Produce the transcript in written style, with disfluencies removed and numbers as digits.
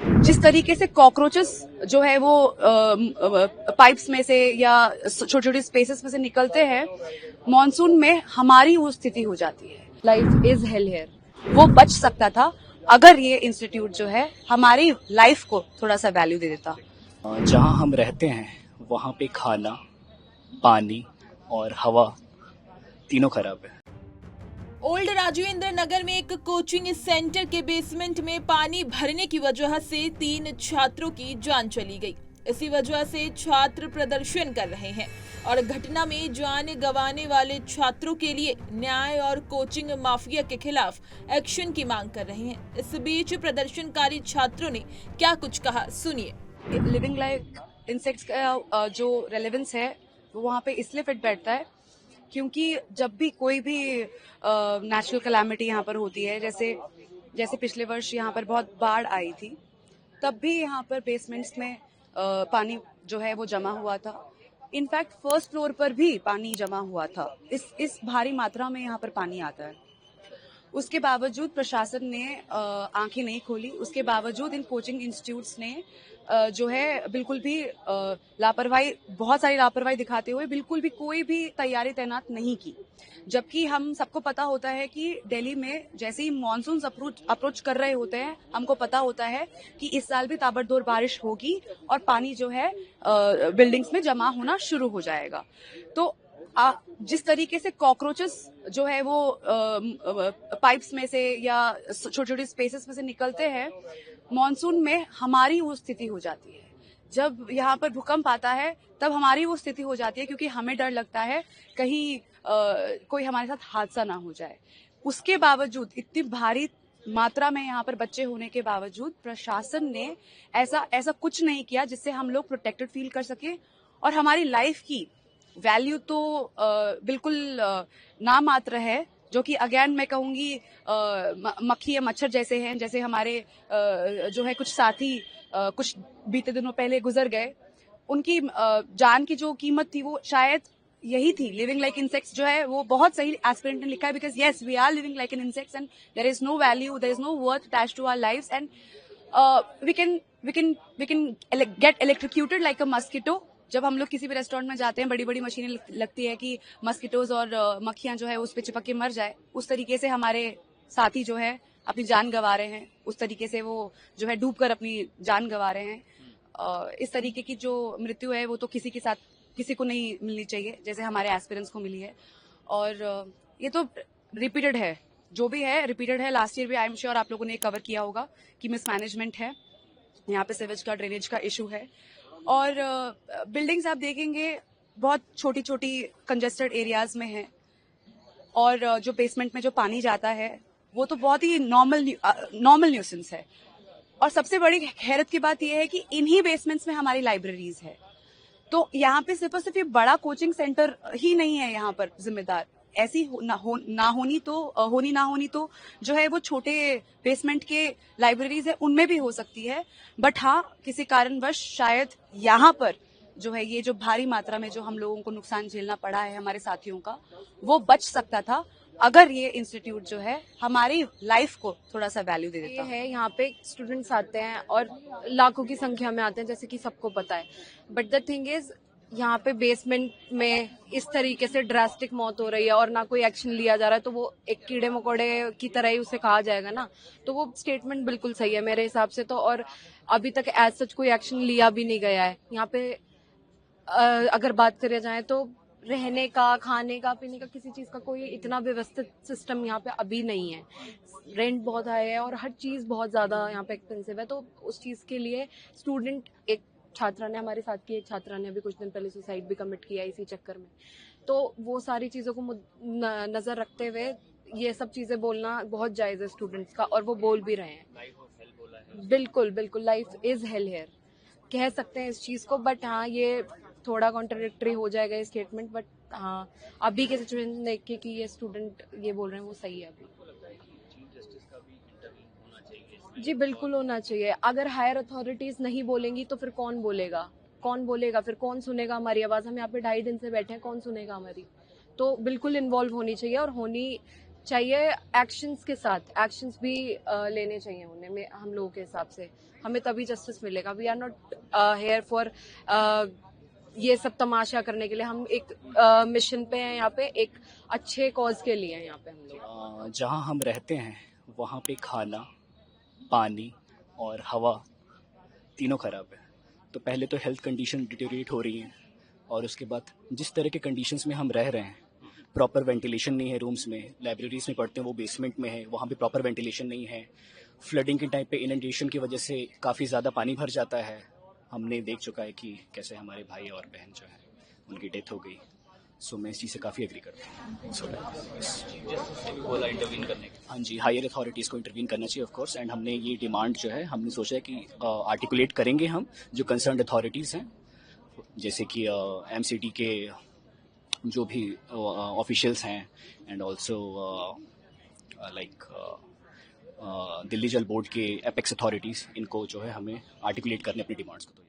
जिस तरीके से कॉकरोचेस जो है वो पाइप्स में से या छोटे छोटे स्पेसेस में से निकलते हैं, मॉनसून में हमारी वो स्थिति हो जाती है। Life is hell here. वो बच सकता था अगर ये इंस्टीट्यूट जो है हमारी लाइफ को थोड़ा सा वैल्यू दे देता। जहाँ हम रहते हैं वहाँ पे खाना, पानी और हवा तीनों खराब है। ओल्ड राजेंद्र नगर में एक कोचिंग सेंटर के बेसमेंट में पानी भरने की वजह से 3 छात्रों की जान चली गई। इसी वजह से छात्र प्रदर्शन कर रहे हैं और घटना में जान गंवाने वाले छात्रों के लिए न्याय और कोचिंग माफिया के खिलाफ एक्शन की मांग कर रहे हैं। इस बीच प्रदर्शनकारी छात्रों ने क्या कुछ कहा, सुनिए। लिविंग लाइक इंसेक्ट्स का जो रेलेवेंस है वो वहाँ पे इसलिए फिट बैठता है क्योंकि जब भी कोई भी नेचुरल कैलामिटी यहाँ पर होती है, जैसे पिछले वर्ष यहाँ पर बहुत बाढ़ आई थी, तब भी यहाँ पर बेसमेंट्स में पानी जो है वो जमा हुआ था। इनफैक्ट फर्स्ट फ्लोर पर भी पानी जमा हुआ था। इस भारी मात्रा में यहाँ पर पानी आता है। उसके बावजूद प्रशासन ने आंखें नहीं खोली। उसके बावजूद इन कोचिंग इंस्टीट्यूट्स ने जो है बिल्कुल भी लापरवाही, बहुत सारी लापरवाही दिखाते हुए बिल्कुल भी कोई भी तैयारी तैनात नहीं की। जबकि हम सबको पता होता है कि दिल्ली में जैसे ही मॉनसून अप्रोच कर रहे होते हैं, हमको पता होता है कि इस साल भी ताबड़तोड़ बारिश होगी और पानी जो है बिल्डिंग्स में जमा होना शुरू हो जाएगा। तो जिस तरीके से कॉकरोचेस जो है वो पाइप्स में से या छोटे छोटे स्पेसेस में से निकलते हैं, मॉनसून में हमारी वो स्थिति हो जाती है। जब यहाँ पर भूकंप आता है तब हमारी वो स्थिति हो जाती है, क्योंकि हमें डर लगता है कहीं कोई हमारे साथ हादसा ना हो जाए। उसके बावजूद, इतनी भारी मात्रा में यहाँ पर बच्चे होने के बावजूद, प्रशासन ने ऐसा कुछ नहीं किया जिससे हम लोग प्रोटेक्टेड फील कर सके और हमारी लाइफ की वैल्यू तो बिल्कुल नामात्र है, जो कि अगेन मैं कहूंगी मक्खी या मच्छर जैसे हैं। जैसे हमारे जो है कुछ साथी कुछ बीते दिनों पहले गुजर गए, उनकी जान की जो कीमत थी वो शायद यही थी। लिविंग लाइक इंसेक्ट्स जो है वो बहुत सही एस्पिरेंट ने लिखा है, because yes we are living like an insects and there is no value, there is no worth attached to our lives and we can get electrocuted like a mosquito. जब हम लोग किसी भी रेस्टोरेंट में जाते हैं, बड़ी बड़ी मशीनें लगती है कि मस्किटोज और मक्खियां जो है उस पर चिपक के मर जाए, उस तरीके से हमारे साथी जो है अपनी जान गंवा रहे हैं। उस तरीके से वो जो है डूबकर अपनी जान गंवा रहे हैं। इस तरीके की जो मृत्यु है वो तो किसी को नहीं मिलनी चाहिए, जैसे हमारे एस्पिरेंट्स को मिली है। और ये तो रिपीटेड है, जो भी है रिपीटेड है। लास्ट ईयर भी आई एम श्योर आप लोगों ने कवर किया होगा कि मिसमैनेजमेंट है, यहाँ पे सीवेज का, ड्रेनेज का इशू है। और बिल्डिंग्स आप देखेंगे बहुत छोटी छोटी कंजेस्टेड एरियाज में है, और जो बेसमेंट में जो पानी जाता है वो तो बहुत ही नॉर्मल न्यूसेंस है। और सबसे बड़ी हैरत की बात यह है कि इन्हीं बेसमेंट्स में हमारी लाइब्रेरीज है। तो यहाँ पे सिर्फ और सिर्फ ये बड़ा कोचिंग सेंटर ही नहीं है यहाँ पर जिम्मेदार। ऐसी होनी तो जो है वो छोटे बेसमेंट के लाइब्रेरीज है, उनमें भी हो सकती है। बट हाँ, किसी कारणवश शायद यहाँ पर जो है ये जो भारी मात्रा में जो हम लोगों को नुकसान झेलना पड़ा है हमारे साथियों का, वो बच सकता था अगर ये इंस्टीट्यूट जो है हमारी लाइफ को थोड़ा सा वैल्यू दे देता। ये है, यहाँ पे स्टूडेंट्स आते हैं और लाखों की संख्या में आते हैं, जैसे कि सबको पता है। बट द थिंग इज, यहाँ पे बेसमेंट में इस तरीके से ड्रास्टिक मौत हो रही है और ना कोई एक्शन लिया जा रहा है, तो वो एक कीड़े मकोड़े की तरह ही उसे कहा जाएगा ना। तो वो स्टेटमेंट बिल्कुल सही है मेरे हिसाब से तो। और अभी तक एज सच कोई एक्शन लिया भी नहीं गया है यहाँ पे। अगर बात करें जाए तो रहने का, खाने का, पीने का, किसी चीज का कोई इतना व्यवस्थित सिस्टम यहाँ पे अभी नहीं है। रेंट बहुत हाई है और हर चीज बहुत ज्यादा यहाँ पे एक्सपेंसिव है। तो उस चीज के लिए स्टूडेंट, एक छात्रा ने हमारे साथ की एक छात्रा ने अभी कुछ दिन पहले सुसाइड भी कमिट किया इसी चक्कर में। तो वो सारी चीजों को नजर रखते हुए ये सब चीजें बोलना बहुत जायज है स्टूडेंट्स का, और वो बोल भी रहे हैं। बिल्कुल बिल्कुल, लाइफ इज हेल हेयर कह सकते हैं इस चीज को। बट हाँ, ये थोड़ा कॉन्ट्राडिक्टरी हो जाएगा ये स्टेटमेंट। बट हाँ, अभी के सिचुएशन देख के कि ये स्टूडेंट ये बोल रहे हैं वो सही है अभी। जी बिल्कुल होना चाहिए। अगर हायर अथॉरिटीज नहीं बोलेंगी तो फिर कौन बोलेगा? फिर कौन सुनेगा हमारी आवाज? हम यहाँ पे 2.5 दिन से बैठे हैं, कौन सुनेगा हमारी? तो बिल्कुल इन्वॉल्व होनी चाहिए और होनी चाहिए एक्शंस के साथ, एक्शंस भी लेने चाहिए उन्हें हम लोगों के हिसाब से, हमें तभी जस्टिस मिलेगा। We are not here for ये सब तमाशा करने के लिए, हम एक मिशन पे हैं यहाँ पे, एक अच्छे कॉज के लिए हैं यहाँ पे हम लोग। जहाँ हम रहते हैं वहाँ पे खाना, पानी और हवा तीनों खराब है। तो पहले तो हेल्थ कंडीशन डिटेरिएट हो रही हैं, और उसके बाद जिस तरह के कंडीशंस में हम रह रहे हैं, प्रॉपर वेंटिलेशन नहीं है रूम्स में, लाइब्रेरीज में पढ़ते हैं वो बेसमेंट में है, वहाँ पे प्रॉपर वेंटिलेशन नहीं है। फ्लडिंग के टाइम पे इनंडेशन की वजह से काफ़ी ज़्यादा पानी भर जाता है। हमने देख चुका है कि कैसे हमारे भाई और बहन जो है उनकी डेथ हो गई। सो मैं इस चीज़ से काफ़ी एग्री करता हूँ। बोला इंटरवीन करने के, हाँ जी, हायर अथॉरिटीज़ को इंटरवीन करना चाहिए ऑफ कोर्स। एंड हमने ये डिमांड जो है हमने सोचा है कि आर्टिकुलेट करेंगे हम जो कंसर्न्ड अथॉरिटीज़ हैं, जैसे कि एमसीडी के जो भी ऑफिशियल्स हैं, एंड ऑल्सो लाइक दिल्ली जल बोर्ड के एपेक्स अथॉरिटीज़, इनको जो है हमें आर्टिकुलेट करने अपनी डिमांड्स को। तो